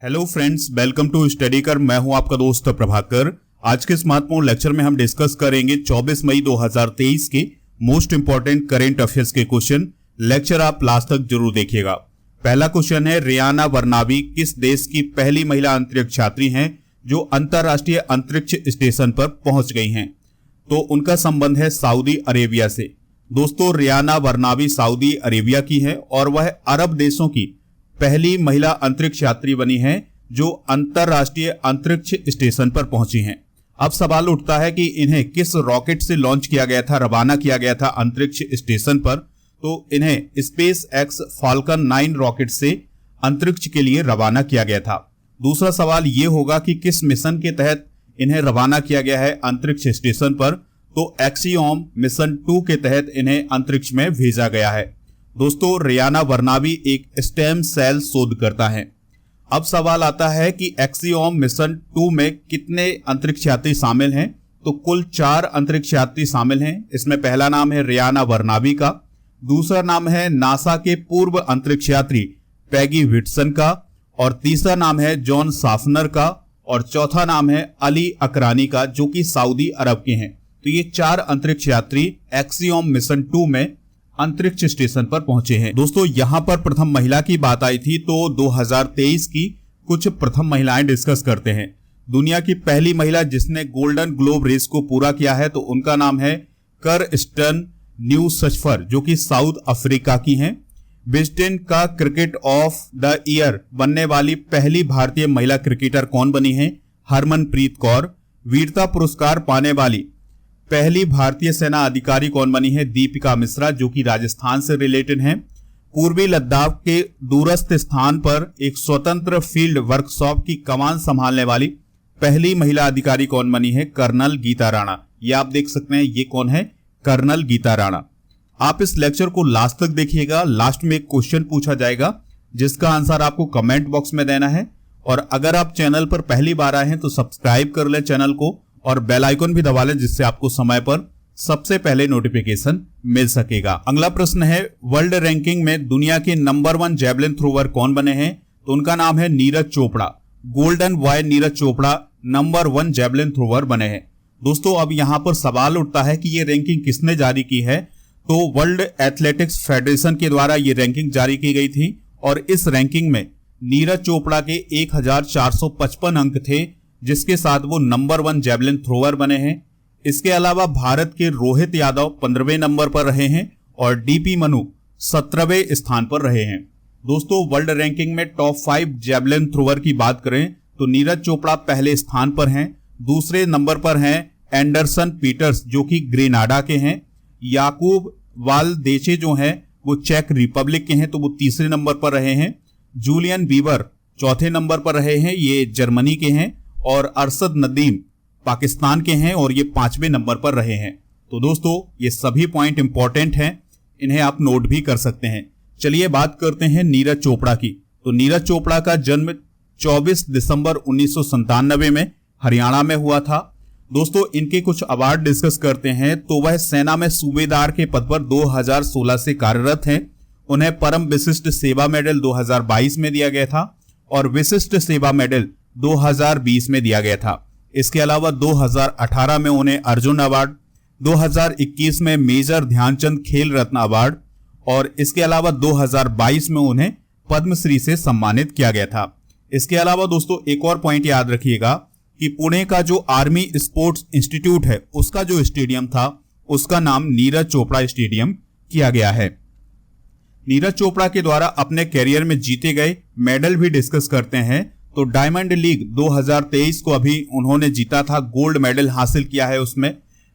Hello friends, welcome to study कर। मैं हूं आपका दोस्त प्रभाकर। आज के इस महत्वपूर्ण लेक्चर में हम डिस्कस करेंगे 24 मई 2023 के मोस्ट इंपॉर्टेंट करेंट अफेयर्स के क्वेश्चन। लेक्चर आप लास्ट तक जरूर देखिएगा। पहला क्वेश्चन है, रियाना बरनाबी किस देश की पहली महिला अंतरिक्ष यात्री हैं जो अंतरराष्ट्रीय अंतरिक्ष स्टेशन पर पहुंच गई हैं? तो उनका संबंध है सऊदी अरेबिया से। दोस्तों, रियाना बरनाबी सऊदी अरेबिया की है और वह अरब देशों की पहली महिला अंतरिक्ष यात्री बनी है जो अंतरराष्ट्रीय अंतरिक्ष स्टेशन पर पहुंची हैं। अब सवाल उठता है कि इन्हें किस रॉकेट से लॉन्च किया गया था, रवाना किया गया था अंतरिक्ष स्टेशन पर? तो इन्हें स्पेस एक्स फाल्कन 9 रॉकेट से अंतरिक्ष के लिए रवाना किया गया था। दूसरा सवाल यह होगा कि किस मिशन के तहत इन्हें रवाना किया गया है अंतरिक्ष स्टेशन पर? तो एक्सियोम मिशन 2 के तहत इन्हें अंतरिक्ष में भेजा गया है। दोस्तों, रियाना बरनाबी एक स्टेम सेल शोधकर्ता है। अब सवाल आता है कि एक्सियोम मिशन 2 में कितने अंतरिक्ष यात्री शामिल हैं? तो कुल 4 अंतरिक्ष यात्री शामिल हैं। इसमें पहला नाम है रियाना बरनाबी का, दूसरा नाम है नासा के पूर्व अंतरिक्ष यात्री पैगी व्हिटसन का, और तीसरा नाम है जॉन साफनर का, और चौथा नाम है अली अकरानी का, जो कि सऊदी अरब के हैं। तो ये 4 अंतरिक्ष यात्री एक्सियोम मिशन 2 में अंतरिक्ष स्टेशन पर पहुंचे हैं। दोस्तों, यहां पर प्रथम महिला की बात आई थी, तो 2023 की कुछ प्रथम महिलाएं डिस्कस करते हैं। दुनिया की पहली महिला जिसने गोल्डन ग्लोब रेस को पूरा किया है, तो उनका नाम है करस्टन न्यूसफर, जो कि साउथ अफ्रीका की हैं। विजडन का क्रिकेट ऑफ द ईयर बनने वाली पहली भारतीय महिला क्रिकेटर कौन बनी है? हरमनप्रीत कौर। वीरता पुरस्कार पाने वाली पहली भारतीय सेना अधिकारी कौन बनी है? दीपिका मिश्रा, जो कि राजस्थान से रिलेटेड हैं। पूर्वी लद्दाख के दूरस्थ स्थान पर एक स्वतंत्र फील्ड वर्कशॉप की कमान संभालने वाली पहली महिला अधिकारी कौन बनी है? कर्नल गीता राणा। ये आप देख सकते हैं, ये कौन है? कर्नल गीता राणा। आप इस लेक्चर को लास्ट तक देखिएगा। लास्ट में एक क्वेश्चन पूछा जाएगा जिसका आंसर आपको कमेंट बॉक्स में देना है। और अगर आप चैनल पर पहली बार आए हैं तो सब्सक्राइब कर लें चैनल को और बेल आइकन भी दबा लें, जिससे आपको समय पर सबसे पहले नोटिफिकेशन मिल सकेगा। अगला प्रश्न है, वर्ल्ड रैंकिंग में दुनिया के नंबर 1 जैवलिन थ्रोवर कौन बने हैं? तो उनका नाम है Neeraj Chopra. Golden boy Neeraj Chopra number 1 javelin thrower बने हैं। दोस्तों, अब यहां पर सवाल उठता है कि ये रैंकिंग किसने जारी की है? तो वर्ल्ड एथलेटिक्स फेडरेशन के द्वारा ये रैंकिंग जारी की गई थी और इस रैंकिंग में नीरज चोपड़ा के 1455 अंक थे, जिसके साथ वो नंबर 1 जैवलिन थ्रोवर बने हैं। इसके अलावा भारत के रोहित यादव 15वें नंबर पर रहे हैं और डीपी मनु 17वें स्थान पर रहे हैं। दोस्तों, वर्ल्ड रैंकिंग में टॉप 5 जैवलिन थ्रोवर की बात करें तो नीरज चोपड़ा पहले स्थान पर हैं। दूसरे नंबर पर हैं एंडरसन पीटर्स, जो कि ग्रेनाडा के हैं। याकूब वालदेचे जो हैं वो चेक रिपब्लिक के हैं, तो वो तीसरे नंबर पर रहे हैं। जूलियन बीबर चौथे नंबर पर रहे हैं, ये जर्मनी के हैं। और अरशद नदीम पाकिस्तान के हैं और ये 5वें नंबर पर रहे हैं। तो दोस्तों, ये सभी पॉइंट इंपॉर्टेंट हैं, इन्हें आप नोट भी कर सकते हैं। चलिए बात करते हैं नीरज चोपड़ा की। तो नीरज चोपड़ा का जन्म 24 दिसंबर 1997 में हरियाणा में हुआ था। दोस्तों, इनके कुछ अवार्ड डिस्कस करते हैं। तो वह सेना में सूबेदार के पद पर 2016 से कार्यरत हैं। उन्हें परम विशिष्ट सेवा मेडल 2022 में दिया गया था और विशिष्ट सेवा मेडल 2020 में दिया गया था। इसके अलावा 2018 में उन्हें अर्जुन अवार्ड, 2021 में मेजर ध्यानचंद खेल रत्न अवार्ड और इसके अलावा 2022 में उन्हें पद्मश्री से सम्मानित किया गया था। इसके अलावा दोस्तों, एक और पॉइंट याद रखिएगा कि पुणे का जो आर्मी स्पोर्ट्स इंस्टीट्यूट है, उसका जो स्टेडियम था उसका नाम नीरज चोपड़ा स्टेडियम किया गया है। नीरज चोपड़ा के द्वारा अपने कैरियर में जीते गए मेडल भी डिस्कस करते हैं। तो डायमंड लीग 2023 को अभी उन्होंने जीता था, गोल्ड मेडल हासिल किया है उसमें।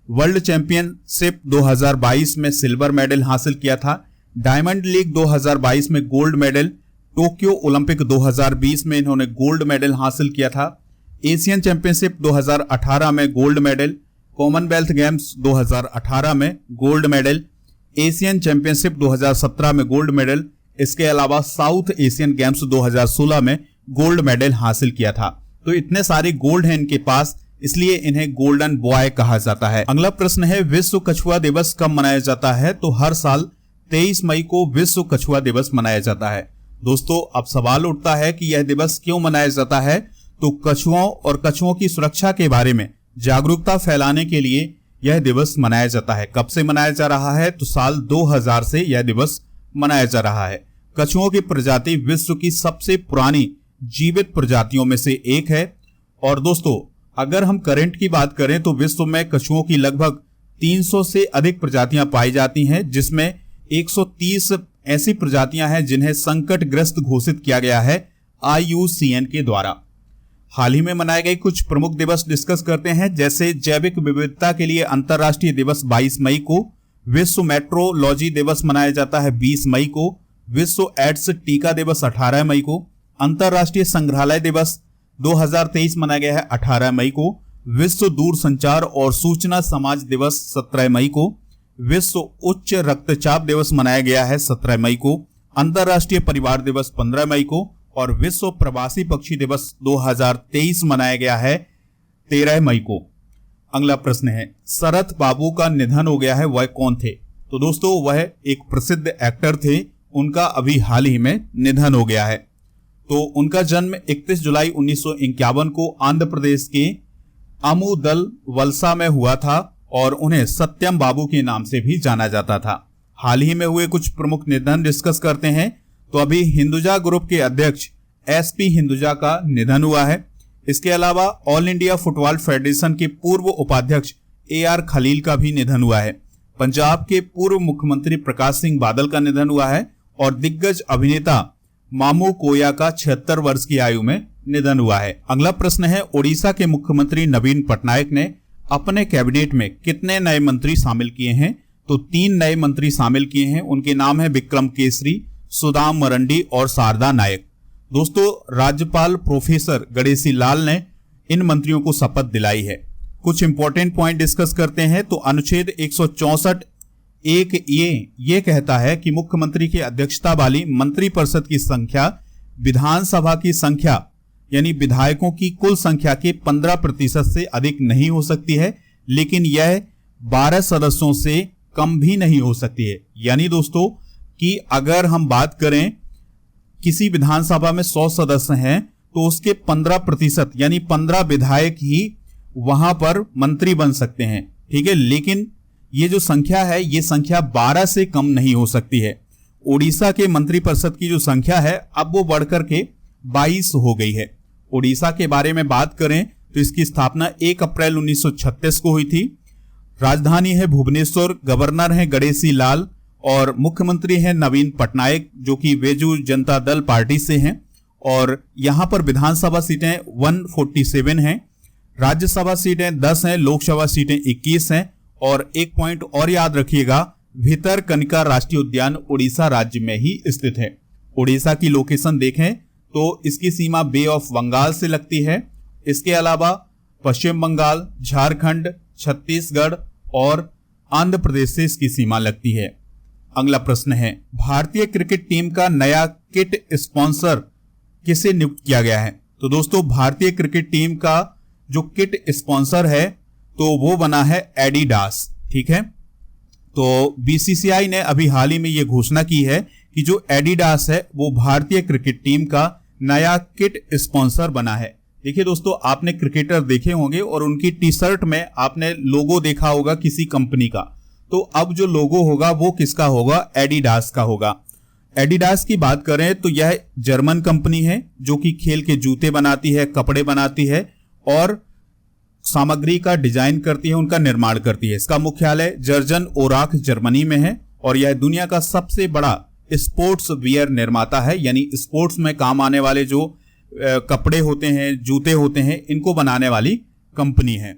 वर्ल्ड चैंपियनशिप 2022 में सिल्वर मेडल हासिल किया था। डायमंड लीग 2022 में गोल्ड मेडल। टोक्यो ओलंपिक 2020 में इन्होंने गोल्ड मेडल हासिल किया था। एशियन चैंपियनशिप 2018 में गोल्ड मेडल। कॉमनवेल्थ गेम्स 2018 में गोल्ड मेडल। एशियन चैंपियनशिप 2017 में गोल्ड मेडल। इसके अलावा साउथ एशियन गेम्स 2016 में गोल्ड मेडल हासिल किया था। तो इतने सारे गोल्ड हैं इनके पास, इसलिए इन्हें गोल्डन बॉय कहा जाता है। अगला प्रश्न है, विश्व कछुआ दिवस कब मनाया जाता है? तो हर साल 23 मई को विश्व कछुआ दिवस मनाया जाता है। दोस्तों अब सवाल उठता है कि यह दिवस क्यों मनाया जाता है। तो कछुओं और कछुओं की सुरक्षा के बारे में जागरूकता फैलाने के लिए यह दिवस मनाया जाता है। कब से मनाया जा रहा है? तो साल 2000 से यह दिवस मनाया जा रहा है। कछुओं की प्रजाति विश्व की सबसे पुरानी जीवित प्रजातियों में से एक है। और दोस्तों अगर हम करंट की बात करें तो विश्व में कछुओं की लगभग 300 से अधिक प्रजातियां पाई जाती हैं, जिसमें 130 ऐसी प्रजातियां हैं जिन्हें संकटग्रस्त घोषित किया गया है IUCN के द्वारा। हाल ही में मनाए गए कुछ प्रमुख दिवस डिस्कस करते हैं, जैसे जैविक विविधता के लिए अंतर्राष्ट्रीय दिवस 22 मई को, विश्व मेट्रोलॉजी दिवस मनाया जाता है 20 मई को, विश्व एड्स टीका दिवस 18 मई को, अंतर्राष्ट्रीय संग्रहालय दिवस 2023 मनाया गया है 18 मई को, विश्व दूरसंचार और सूचना समाज दिवस 17 मई को, विश्व उच्च रक्तचाप दिवस मनाया गया है 17 मई को, अंतर्राष्ट्रीय परिवार दिवस 15 मई को और विश्व प्रवासी पक्षी दिवस 2023 मनाया गया है 13 मई को। अगला प्रश्न है, शरत बाबू का निधन हो गया है, वह कौन थे? तो दोस्तों वह एक प्रसिद्ध एक्टर थे, उनका अभी हाल ही में निधन हो गया है। तो उनका जन्म 31 जुलाई 1951 को आंध्र प्रदेश के आमुदल वलसा में हुआ था और उन्हें सत्यम बाबू के नाम से भी जाना जाता था। हाल ही में हुए कुछ प्रमुख निधन डिस्कस करते हैं। तो अभी हिंदुजा ग्रुप के अध्यक्ष SP हिंदुजा का निधन हुआ है। इसके अलावा ऑल इंडिया फुटबॉल फेडरेशन के पूर्व उपाध्यक्ष AR खलील का भी निधन हुआ है। पंजाब के पूर्व मुख्यमंत्री प्रकाश सिंह बादल का निधन हुआ है और दिग्गज अभिनेता मामू कोया का 76 वर्ष की आयु में निधन हुआ है। अगला प्रश्न है, उड़ीसा के मुख्यमंत्री नवीन पटनायक ने अपने कैबिनेट में कितने नए मंत्री शामिल किए हैं? तो 3 नए मंत्री शामिल किए हैं। उनके नाम है विक्रम केसरी, सुदाम मरंडी और शारदा नायक। दोस्तों राज्यपाल प्रोफेसर गणेशी लाल ने इन मंत्रियों को शपथ दिलाई है। कुछ इंपॉर्टेंट पॉइंट डिस्कस करते हैं। तो अनुच्छेद 164 एक ये कहता है कि मुख्यमंत्री की अध्यक्षता वाली मंत्रिपरिषद की संख्या विधानसभा की संख्या यानी विधायकों की कुल संख्या के 15% से अधिक नहीं हो सकती है, लेकिन यह 12 सदस्यों से कम भी नहीं हो सकती है। यानी दोस्तों कि अगर हम बात करें किसी विधानसभा में 100 सदस्य हैं तो उसके 15% यानी 15 विधायक ही वहां पर मंत्री बन सकते हैं, ठीक है। लेकिन ये जो संख्या है ये संख्या 12 से कम नहीं हो सकती है। उड़ीसा के मंत्रिपरिषद की जो संख्या है अब वो बढ़कर के 22 हो गई है। उड़ीसा के बारे में बात करें तो इसकी स्थापना 1 अप्रैल 1936 को हुई थी। राजधानी है भुवनेश्वर, गवर्नर है गणेशी लाल और मुख्यमंत्री है नवीन पटनायक जो कि वेजू जनता दल पार्टी से हैं। और यहां पर विधानसभा सीटें 147 हैं, राज्यसभा सीटें 10 हैं, लोकसभा सीटें 21 हैं। और एक पॉइंट और याद रखिएगा, भितरकनिका राष्ट्रीय उद्यान उड़ीसा राज्य में ही स्थित है। उड़ीसा की लोकेशन देखें तो इसकी सीमा बे ऑफ बंगाल से लगती है। इसके अलावा पश्चिम बंगाल, झारखंड, छत्तीसगढ़ और आंध्र प्रदेश से इसकी सीमा लगती है। अगला प्रश्न है, भारतीय क्रिकेट टीम का नया किट स्पॉन्सर किसे नियुक्त किया गया है? तो दोस्तों भारतीय क्रिकेट टीम का जो किट स्पॉन्सर है तो वो बना है एडिडास, ठीक है। तो BCCI ने अभी हाल ही में ये घोषणा की है कि जो एडिडास है वो भारतीय क्रिकेट टीम का नया किट स्पॉन्सर बना है। देखिए दोस्तों, आपने क्रिकेटर देखे होंगे और उनकी टी शर्ट में आपने लोगो देखा होगा किसी कंपनी का, तो अब जो लोगो होगा वो किसका होगा? एडिडास का होगा। एडिडास की बात करें तो यह जर्मन कंपनी है जो कि खेल के जूते बनाती है, कपड़े बनाती है और सामग्री का डिजाइन करती है, उनका निर्माण करती है। इसका मुख्यालय जर्जन ओराख जर्मनी में है और यह दुनिया का सबसे बड़ा स्पोर्ट्स वियर निर्माता है, यानी स्पोर्ट्स में काम आने वाले जो कपड़े होते हैं, जूते होते हैं, इनको बनाने वाली कंपनी है।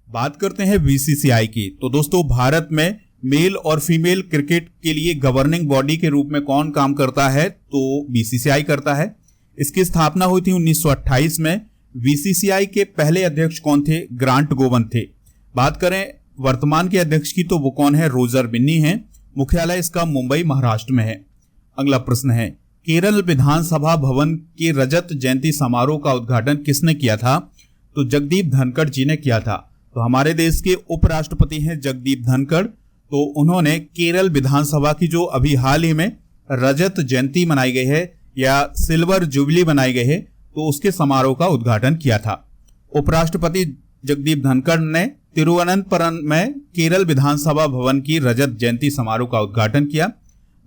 बात करते हैं BCCI की। तो दोस्तों भारत में मेल और फीमेल क्रिकेट के लिए गवर्निंग बॉडी के रूप में कौन काम करता है? तो BCCI करता है। इसकी स्थापना हुई थी 1928 में। BCCI के पहले अध्यक्ष कौन थे? ग्रांट गोवन थे। बात करें वर्तमान के अध्यक्ष की तो वो कौन है? रोजर बिन्नी है। मुख्यालय इसका मुंबई महाराष्ट्र में है। अगला प्रश्न है, केरल विधानसभा भवन के रजत जयंती समारोह का उद्घाटन किसने किया था? तो जगदीप धनखड़ जी ने किया था। तो हमारे देश के उपराष्ट्रपति हैं जगदीप धनखड़, तो उन्होंने केरल विधानसभा की जो अभी हाल ही में रजत जयंती मनाई गई है या सिल्वर जुबली बनाई गई है, तो उसके समारोह का उद्घाटन किया था। उपराष्ट्रपति जगदीप धनखड़ ने तिरुवनंतपुरम में केरल विधानसभा भवन की रजत जयंती समारोह का उद्घाटन किया।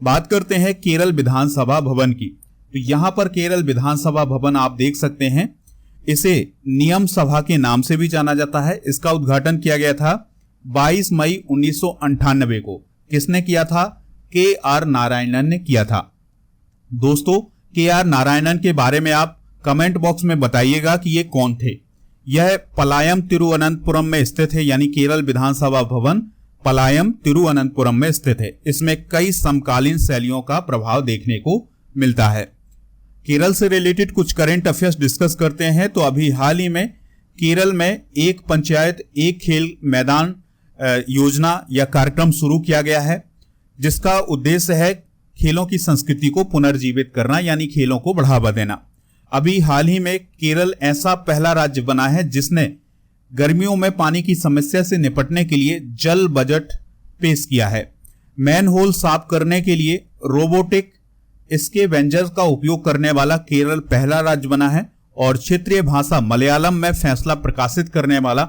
बात करते हैं केरल विधानसभा भवन की, तो यहां पर केरल विधानसभा भवन आप देख सकते हैं, इसे नियम सभा के नाम से भी जाना जाता है। इसका उद्घाटन किया गया था 22 मई 1998 को। किसने किया था? के.आर. नारायणन ने किया था। दोस्तों, के.आर. नारायणन के बारे में आप कमेंट बॉक्स में बताइएगा कि ये कौन थे। यह पलायम तिरुवनंतपुरम में स्थित है, यानी केरल विधानसभा भवन पलायम तिरुवनंतपुरम में स्थित है। इसमें कई समकालीन शैलियों का प्रभाव देखने को मिलता है। केरल से रिलेटेड कुछ करंट अफेयर्स डिस्कस करते हैं। तो अभी हाल ही में केरल में एक पंचायत एक खेल मैदान योजना या कार्यक्रम शुरू किया गया है, जिसका उद्देश्य है खेलों की संस्कृति को पुनर्जीवित करना, यानी खेलों को बढ़ावा देना। अभी हाल ही में केरल ऐसा पहला राज्य बना है जिसने गर्मियों में पानी की समस्या से निपटने के लिए जल बजट पेश किया है। मैनहोल साफ करने के लिए रोबोटिक स्कैवेंजर का उपयोग करने वाला केरल पहला राज्य बना है और क्षेत्रीय भाषा मलयालम में फैसला प्रकाशित करने वाला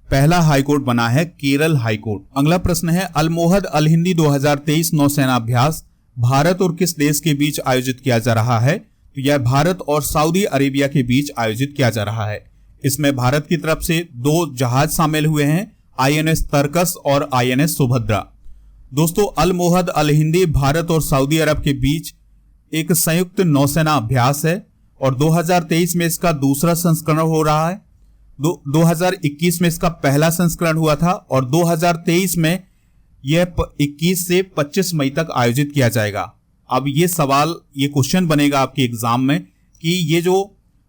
पहला हाईकोर्ट बना है केरल हाईकोर्ट। अगला प्रश्न है, अलमोहद अल हिंदी 2023 नौसेना अभ्यास भारत और किस देश के बीच आयोजित किया जा रहा है? तो यह भारत और सऊदी अरेबिया के बीच आयोजित किया जा रहा है। इसमें भारत की तरफ से 2 जहाज शामिल हुए हैं, INS तर्कस और INS सुभद्रा। दोस्तों, अलमोहद अल हिंदी भारत और सऊदी अरब के बीच एक संयुक्त नौसेना अभ्यास है और 2023 में इसका दूसरा संस्करण हो रहा है। 2021 में इसका पहला संस्करण हुआ था और 2023 में यह 21 से 25 मई तक आयोजित किया जाएगा। अब ये सवाल, ये क्वेश्चन बनेगा आपके एग्जाम में कि ये जो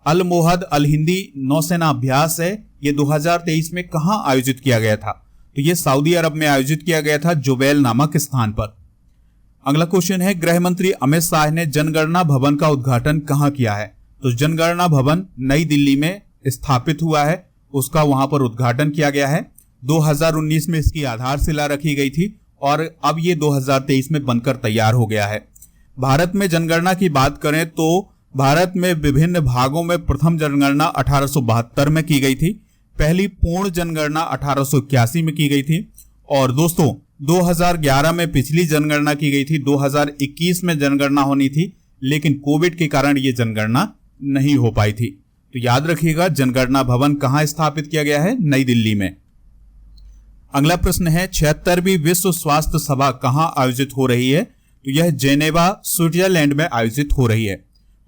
अलमोहद अल हिंदी नौसेना अभ्यास है, ये 2023 में कहां आयोजित किया गया था? तो ये सऊदी अरब में आयोजित किया गया था, जुबैल नामक स्थान पर। अगला क्वेश्चन है, गृह मंत्री अमित शाह ने जनगणना भवन का उद्घाटन कहां किया है? तो जनगणना भवन नई दिल्ली में स्थापित हुआ है, उसका वहां पर उद्घाटन किया गया है। 2019 में इसकी आधारशिला रखी गई थी और अब ये 2023 में बनकर तैयार हो गया है। भारत में जनगणना की बात करें तो भारत में विभिन्न भागों में प्रथम जनगणना 1872 में की गई थी, पहली पूर्ण जनगणना 1881 में की गई थी और दोस्तों 2011 में पिछली जनगणना की गई थी। 2021 में जनगणना होनी थी, लेकिन कोविड के कारण ये जनगणना नहीं हो पाई थी। तो याद रखिएगा, जनगणना भवन कहां स्थापित किया गया है? नई दिल्ली में। अगला प्रश्न है, 76वीं विश्व स्वास्थ्य सभा कहां आयोजित हो रही है? तो यह जेनेवा स्विट्जरलैंड में आयोजित हो रही है।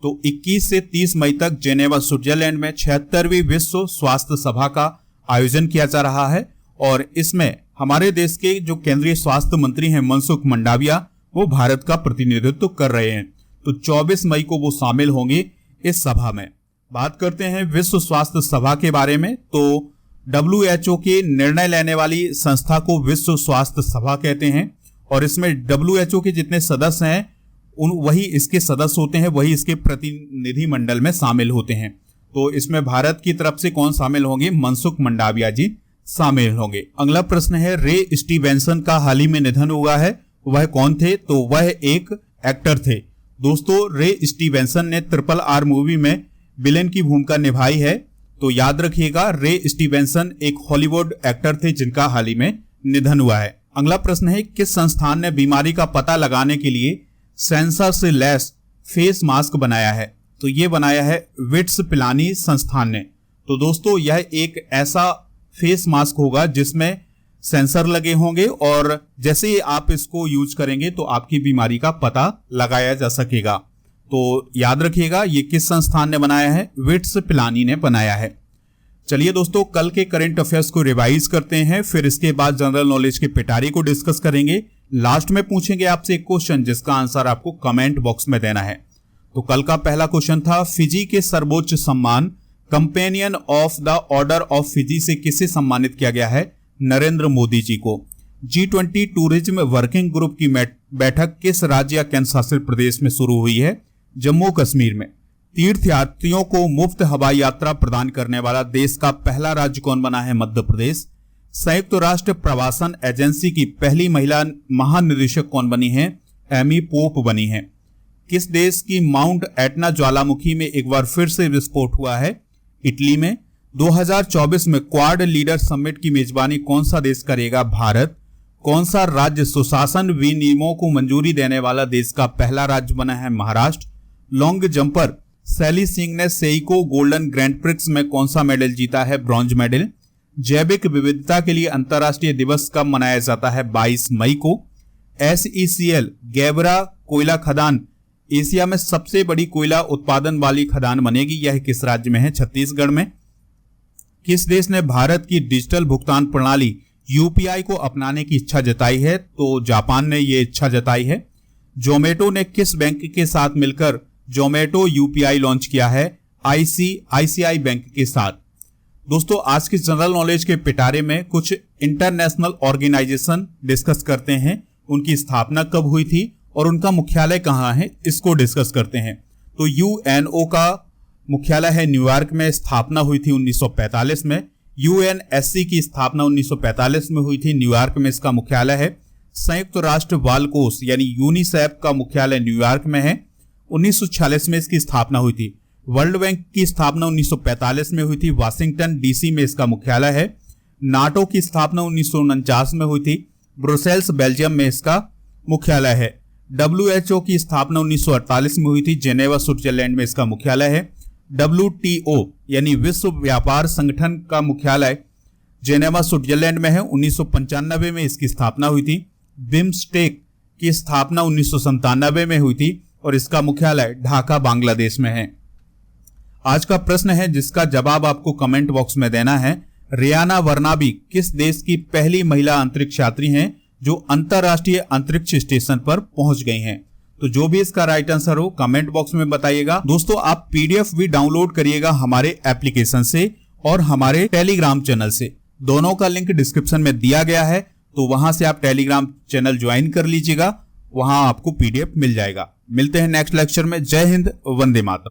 तो 21 से 30 मई तक जेनेवा स्विट्जरलैंड में 76वीं विश्व स्वास्थ्य सभा का आयोजन किया जा रहा है और इसमें हमारे देश के जो केंद्रीय स्वास्थ्य मंत्री हैं मनसुख मंडाविया, वो भारत का प्रतिनिधित्व कर रहे हैं। तो 24 मई को वो शामिल होंगे इस सभा में। बात करते हैं विश्व स्वास्थ्य सभा के बारे में, तो WHO के निर्णय लेने वाली संस्था को विश्व स्वास्थ्य सभा कहते हैं और इसमें WHO के जितने सदस्य हैं वही इसके सदस्य होते हैं, वही इसके प्रतिनिधि मंडल में शामिल होते हैं। तो इसमें भारत की तरफ से कौन शामिल होंगे? मनसुख मंडाविया जी शामिल होंगे। अगला प्रश्न है, रे स्टीवेंसन का हाल ही में निधन हुआ है, वह कौन थे? तो वह एक एक्टर थे। दोस्तों, रे स्टीवेंसन ने RRR मूवी में विलेन की भूमिका निभाई है। तो याद रखिएगा, रे स्टीवेंसन एक हॉलीवुड एक्टर थे जिनका हाल ही में निधन हुआ है। अगला प्रश्न है, किस संस्थान ने बीमारी का पता लगाने के लिए सेंसर से लैस फेस मास्क बनाया है? तो ये बनाया है विट्स पिलानी संस्थान ने। तो दोस्तों, यह एक ऐसा फेस मास्क होगा जिसमें सेंसर लगे होंगे और जैसे ही आप इसको यूज करेंगे तो आपकी बीमारी का पता लगाया जा सकेगा। तो याद रखिएगा, ये किस संस्थान ने बनाया है? विट्स पिलानी ने बनाया है। चलिए दोस्तों, कल के करंट अफेयर्स को रिवाइज करते हैं, फिर इसके बाद जनरल नॉलेज के पिटारी को डिस्कस करेंगे। लास्ट में पूछेंगे आपसे एक क्वेश्चन जिसका आंसर आपको कमेंट बॉक्स में देना है। तो कल का पहला क्वेश्चन था, फिजी के सर्वोच्च सम्मान companion of the order of Fiji से किसे सम्मानित किया गया है? नरेंद्र मोदी जी को। G20 टूरिज्म वर्किंग ग्रुप की बैठक किस राज्य या केंद्र शासित प्रदेश में शुरू हुई है? जम्मू कश्मीर में। तीर्थयात्रियों को मुफ्त हवाई यात्रा प्रदान करने वाला देश का पहला राज्य कौन बना है? मध्य प्रदेश। संयुक्त राष्ट्र प्रवासन एजेंसी की पहली महिला महानिदेशक कौन बनी है? एमी पोप बनी है। किस देश की माउंट एटना ज्वालामुखी में एक बार फिर से विस्फोट हुआ है? इटली में। 2024 में क्वाड लीडर समिट की मेजबानी कौन सा देश करेगा? भारत। कौन सा राज्य सुशासन विनियमों को मंजूरी देने वाला देश का पहला राज्य बना है? महाराष्ट्र। लॉन्ग जंपर सैली सिंह ने सेइको गोल्डन ग्रैंड प्रिक्स में कौन सा मेडल जीता है? Bronze medal. जैविक विविधता के लिए अंतर्राष्ट्रीय दिवस कब मनाया जाता है? 22 मई को। SECL गैबरा कोयला खदान एशिया में सबसे बड़ी कोयला उत्पादन वाली खदान बनेगी। यह किस राज्य में है? छत्तीसगढ़ में। किस देश ने भारत की डिजिटल भुगतान प्रणाली UPI को अपनाने की इच्छा जताई है? तो जापान ने यह इच्छा जताई है। जोमेटो ने किस बैंक के साथ मिलकर जोमेटो UPI लॉन्च किया है? ICICI बैंक के साथ। दोस्तों, आज के जनरल नॉलेज के पिटारे में कुछ इंटरनेशनल ऑर्गेनाइजेशन डिस्कस करते हैं। उनकी स्थापना कब हुई थी और उनका मुख्यालय कहाँ है, इसको डिस्कस करते हैं। तो UNO का मुख्यालय है न्यूयॉर्क में, स्थापना हुई थी 1945 में। UNSC की स्थापना 1945 में हुई थी, न्यूयॉर्क में इसका मुख्यालय है। संयुक्त राष्ट्र बाल कोष यानी यूनिसेफ का मुख्यालय न्यूयॉर्क में है, 1946 में इसकी स्थापना हुई थी। वर्ल्ड बैंक की स्थापना 1945 में हुई थी, वाशिंगटन DC में इसका मुख्यालय है। नाटो की स्थापना 1949 में हुई थी, ब्रुसेल्स बेल्जियम में इसका मुख्यालय है। WHO की स्थापना 1948 में हुई थी, जेनेवा स्विट्जरलैंड में इसका मुख्यालय है। WTO यानी विश्व व्यापार संगठन का मुख्यालय जेनेवा स्विट्जरलैंड में है, 1995 में इसकी स्थापना हुई थी। बिम्स्टेक की स्थापना 1997 में हुई थी और इसका मुख्यालय ढाका बांग्लादेश में है। आज का प्रश्न है जिसका जवाब आपको कमेंट बॉक्स में देना है। रियाना वर्नाबी किस देश की पहली महिला अंतरिक्ष यात्री हैं जो अंतरराष्ट्रीय अंतरिक्ष स्टेशन पर पहुंच गई हैं? तो जो भी इसका राइट आंसर हो कमेंट बॉक्स में बताइएगा। दोस्तों, आप PDF भी डाउनलोड करिएगा हमारे एप्लीकेशन से और हमारे टेलीग्राम चैनल से। दोनों का लिंक डिस्क्रिप्शन में दिया गया है, तो वहां से आप टेलीग्राम चैनल ज्वाइन कर लीजिएगा, वहां आपको PDF मिल जाएगा। मिलते हैं नेक्स्ट लेक्चर में। जय हिंद, वंदे मातरम।